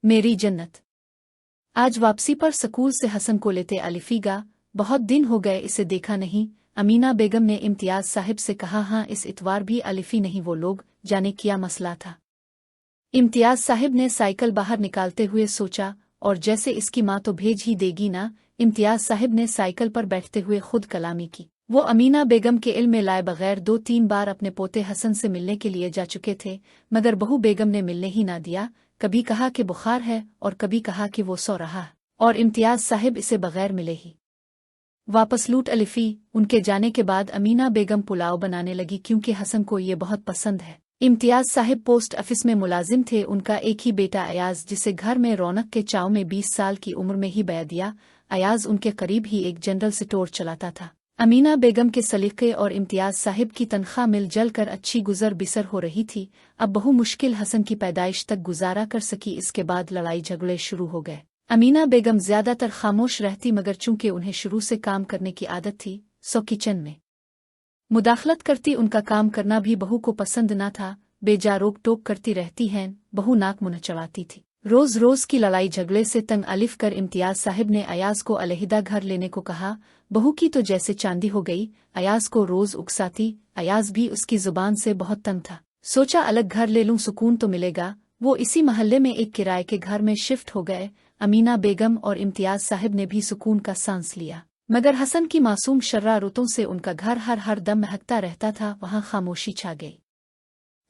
मेरी जन्नत। आज वापसी पर स्कूल से हसन को लेते अलिफीगा, बहुत दिन हो गए इसे देखा नहीं। अमीना बेगम ने इम्तियाज साहिब से कहा। हाँ, इस इतवार भी अलिफी नहीं वो लोग, जाने क्या मसला था। इम्तियाज साहिब ने साइकिल बाहर निकालते हुए सोचा, और जैसे इसकी माँ तो भेज ही देगी ना। इम्तियाज साहिब ने साइकिल पर बैठते हुए खुद कलामी की। वो अमीना बेगम के इल्म में लाए बगैर 2-3 बार अपने पोते हसन से मिलने के लिए जा चुके थे, मगर बहू बेगम ने मिलने ही ना दिया। कभी कहा कि बुखार है और कभी कहा कि वो सो रहा है, और इम्तियाज साहिब इसे बगैर मिले ही वापस लूट अलिफी। उनके जाने के बाद अमीना बेगम पुलाव बनाने लगी, क्योंकि हसन को ये बहुत पसंद है। इम्तियाज साहिब पोस्ट ऑफिस में मुलाजिम थे। उनका एक ही बेटा अयाज, जिसे घर में रौनक के चाव में 20 साल की उम्र में ही बया दिया। अयाज उनके करीब ही एक जनरल स्टोर चलाता था। अमीना बेगम के सलीके और इम्तियाज साहिब की तनख्वाह मिल जल कर अच्छी गुजर बिसर हो रही थी। अब बहु मुश्किल हसन की पैदाइश तक गुजारा कर सकी। इसके बाद लड़ाई झगड़े शुरू हो गए। अमीना बेगम ज्यादातर खामोश रहती, मगर चूंकि उन्हें शुरू से काम करने की आदत थी, सो किचन में मुदाखलत करती। उनका काम करना भी बहू को पसंद न था। बेजा रोक टोक करती रहती हैं, बहू नाक मुंह चढ़ाती थी। रोज रोज की लड़ाई झगड़े से तंग अलिफ कर इम्तियाज साहिब ने अयाज को अलहिदा घर लेने को कहा। बहू की तो जैसे चांदी हो गई, अयाज को रोज उकसाती। अयाज भी उसकी जुबान से बहुत तंग था। सोचा अलग घर ले लूं, सुकून तो मिलेगा। वो इसी महल्ले में एक किराए के घर में शिफ्ट हो गए। अमीना बेगम और इम्तियाज साहिब ने भी सुकून का सांस लिया, मगर हसन की मासूम शर्रारतों से उनका घर हर दम महकता रहता था। वहां खामोशी छा गई।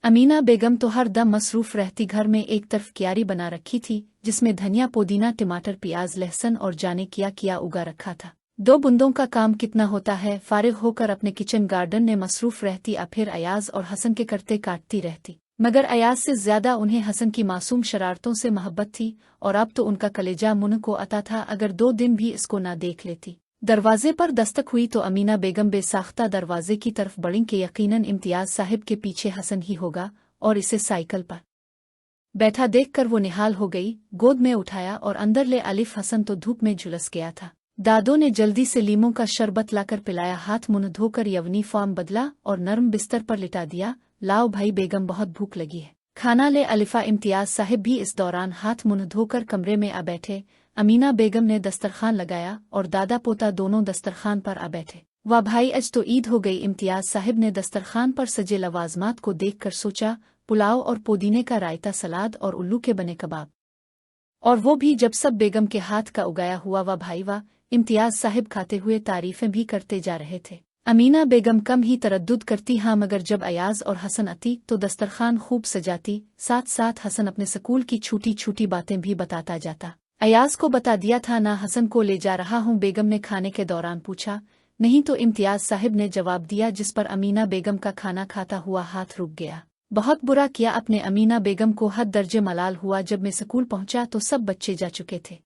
अमीना बेगम तो हर दम मसरूफ रहती। घर में एक तरफ क्यारी बना रखी थी, जिसमें धनिया, पुदीना, टमाटर, प्याज, लहसुन और जाने क्या उगा रखा था। 2 बूंदों का काम कितना होता है। फारिग होकर अपने किचन गार्डन में मसरूफ रहती। अब फिर अयाज और हसन के करते काटती रहती, मगर अयाज से ज्यादा उन्हें हसन की मासूम शरारतों से मोहब्बत थी। और अब तो उनका कलेजा मुंह को आता था, अगर 2 दिन भी इसको ना देख लेती। दरवाजे पर दस्तक हुई तो अमीना बेगम बेसाख्ता दरवाजे की तरफ बढ़ीं कि यकीनन इम्तियाज साहिब के पीछे हसन ही होगा, और इसे साइकिल पर बैठा देखकर वो निहाल हो गई। गोद में उठाया और अंदर ले अलिफ। हसन तो धूप में झुलस गया था। दादों ने जल्दी से लीमों का शरबत लाकर पिलाया। हाथ मुंह धोकर यवनी फॉर्म बदला और नरम बिस्तर पर लिटा दिया। लाओ भाई, बेगम बहुत भूख लगी है, खाना ले। अलिफा इम्तियाज साहिब भी इस दौरान हाथ मुंह धोकर कमरे में आ बैठे। अमीना बेगम ने दस्तरखान लगाया और दादा पोता दोनों दस्तरखान पर आ बैठे। वाह भाई, आज तो ईद हो गई। इम्तियाज साहिब ने दस्तरखान पर सजे लवाजमात को देखकर सोचा, पुलाव और पुदीने का रायता, सलाद और उल्लू के बने कबाब, और वो भी जब सब बेगम के हाथ का उगाया हुआ। वाह भाई वाह, इम्तियाज साहिब खाते हुए तारीफें भी करते जा रहे थे। अमीना बेगम कम ही तरद्दुद करती, हाँ, मगर जब अयाज और हसन आती तो दस्तरखान खूब सजाती। साथ साथ हसन अपने स्कूल की छोटी छोटी बातें भी बताता जाता। अयाज को बता दिया था ना, हसन को ले जा रहा हूँ, बेगम ने खाने के दौरान पूछा। नहीं तो इम्तियाज साहिब ने जवाब दिया, जिस पर अमीना बेगम का खाना खाता हुआ हाथ रुक गया। बहुत बुरा किया अपने। अमीना बेगम को हद दर्जे मलाल हुआ। जब मैं स्कूल पहुंचा तो सब बच्चे जा चुके थे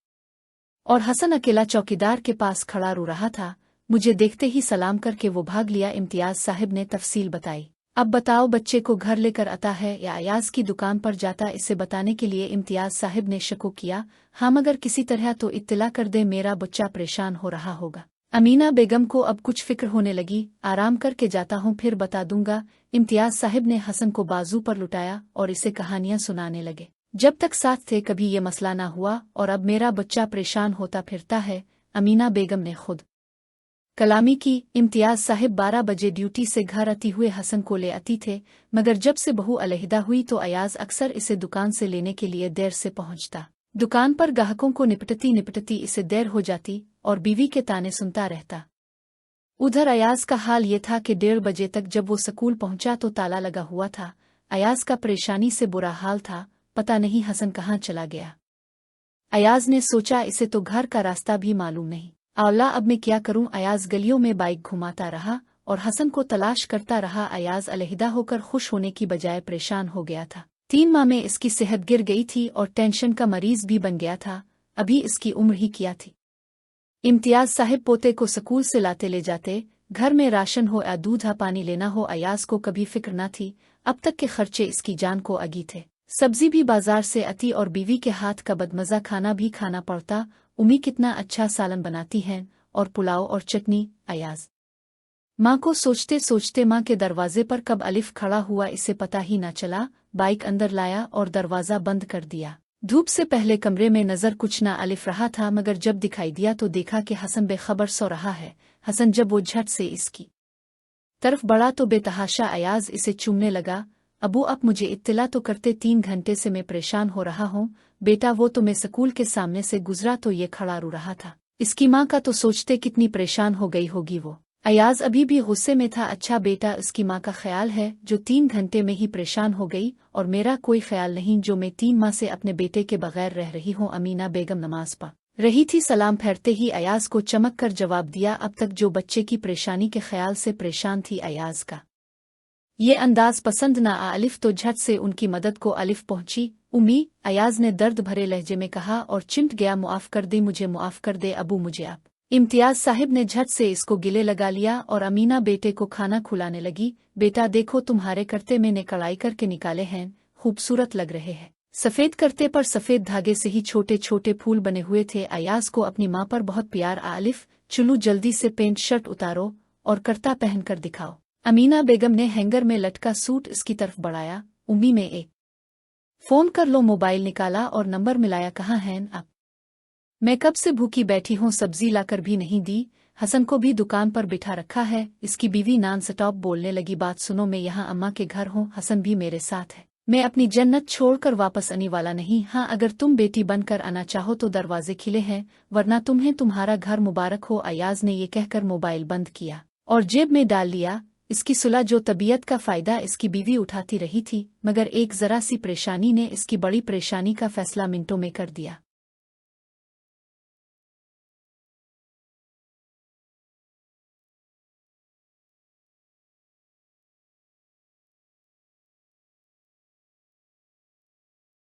और हसन अकेला चौकीदार के पास खड़ा रो रहा था। मुझे देखते ही सलाम करके वो भाग लिया। इम्तियाज साहिब ने तफसील बताई। अब बताओ, बच्चे को घर लेकर आता है या अयाज की दुकान पर जाता? इसे बताने के लिए इम्तियाज साहिब ने शको किया। हाँ, मगर किसी तरह तो इत्तला कर दे, मेरा बच्चा परेशान हो रहा होगा। अमीना बेगम को अब कुछ फिक्र होने लगी। आराम करके जाता हूँ, फिर बता दूंगा। इम्तियाज साहिब ने हसन को बाजू पर लुटाया और इसे कहानियां सुनाने लगे। जब तक साथ थे कभी ये मसला ना हुआ, और अब मेरा बच्चा परेशान होता फिरता है। अमीना बेगम ने खुद कलामी की। इम्तियाज साहिब 12 बजे ड्यूटी से घर आती हुए हसन को ले आती थे, मगर जब से बहू अलहिदा हुई तो अयाज अक्सर इसे दुकान से लेने के लिए देर से पहुंचता। दुकान पर ग्राहकों को निपटती निपटती इसे देर हो जाती और बीवी के ताने सुनता रहता। उधर अयाज का हाल ये था कि 1:30 बजे तक जब वो स्कूल पहुंचा तो ताला लगा हुआ था। अयाज का परेशानी से बुरा हाल था, पता नहीं हसन कहाँ चला गया। अयाज ने सोचा, इसे तो घर का रास्ता भी मालूम नहीं। अल्लाह, अब मैं क्या करूं? अयाज गलियों में बाइक घुमाता रहा और हसन को तलाश करता रहा। अयाज अलहिदा होकर खुश होने की बजाय परेशान हो गया था। 3 माह में इसकी सेहत गिर गई थी और टेंशन का मरीज भी बन गया था। अभी इसकी उम्र ही क्या थी। इम्तियाज साहिब पोते को स्कूल से लाते ले जाते। घर में राशन हो या दूध पानी लेना हो, अयाज को कभी फिक्र न थी। अब तक के खर्चे इसकी जान को अगी थे। सब्जी भी बाजार से आती और बीवी के हाथ का बदमजा खाना भी खाना पड़ता। उम्मी कितना अच्छा सालन बनाती हैं, और पुलाव और चटनी। अयाज माँ को सोचते सोचते माँ के दरवाजे पर कब अलिफ खड़ा हुआ इसे पता ही न चला। बाइक अंदर लाया और दरवाजा बंद कर दिया। धूप से पहले कमरे में नजर कुछ ना अलिफ रहा था, मगर जब दिखाई दिया तो देखा कि हसन बेखबर सो रहा है। हसन जब वो झट से इसकी तरफ बढ़ा तो बेतहाशा अयाज इसे चूमने लगा। अबू अब मुझे इत्तला तो करते, 3 घंटे से मैं परेशान हो रहा हूँ। बेटा वो तो मैं स्कूल के सामने से गुजरा तो ये खड़ा रो रहा था। इसकी माँ का तो सोचते कितनी परेशान हो गई होगी वो। अयाज अभी भी गुस्से में था। अच्छा बेटा, इसकी माँ का ख्याल है जो 3 घंटे में ही परेशान हो गई, और मेरा कोई ख्याल नहीं जो मैं 3 माह से अपने बेटे के बगैर रह रही हूँ। अमीना बेगम नमाज पढ़ रही थी। सलाम फेरते ही अयाज को चमक कर जवाब दिया। अब तक जो बच्चे की परेशानी के ख्याल से परेशान थी, अयाज का ये अंदाज पसंद ना आ अलिफ तो झट से उनकी मदद को अलिफ पहुंची। उम्मी, अयाज ने दर्द भरे लहजे में कहा और चिमट गया। मुआफ कर दे मुझे, मुआफ कर दे अबू मुझे आप। इम्तियाज साहिब ने झट से इसको गिले लगा लिया और अमीना बेटे को खाना खुलाने लगी। बेटा देखो, तुम्हारे करते मैंने कढ़ाई करके निकाले हैं, खूबसूरत लग रहे हैं। सफेद करते पर सफेद धागे से ही छोटे छोटे फूल बने हुए थे। अयाज को अपनी माँ पर बहुत प्यार आ। अलिफ चुलू जल्दी से पेंट शर्ट उतारो और कर्ता पहन कर दिखाओ। अमीना बेगम ने हैंगर में लटका सूट इसकी तरफ बढ़ाया। उम्मी में एक फोन कर लो। मोबाइल निकाला और नंबर मिलाया। कहाँ हैं आप? मैं कब से भूखी बैठी हूँ, सब्जी लाकर भी नहीं दी। हसन को भी दुकान पर बिठा रखा है। इसकी बीवी नॉन स्टॉप बोलने लगी। बात सुनो, मैं यहाँ अम्मा के घर हूँ, हसन भी मेरे साथ है। मैं अपनी जन्नत छोड़कर वापस आने वाला नहीं। हाँ, अगर तुम बेटी बनकर आना चाहो तो दरवाजे खिले हैं, वरना तुम्हें तुम्हारा घर मुबारक हो। अयाज ने ये कहकर मोबाइल बंद किया और जेब में डाल लिया। इसकी सुलह जो तबीयत का फायदा इसकी बीवी उठाती रही थी, मगर एक जरा सी परेशानी ने इसकी बड़ी परेशानी का फैसला मिनटों में कर दिया।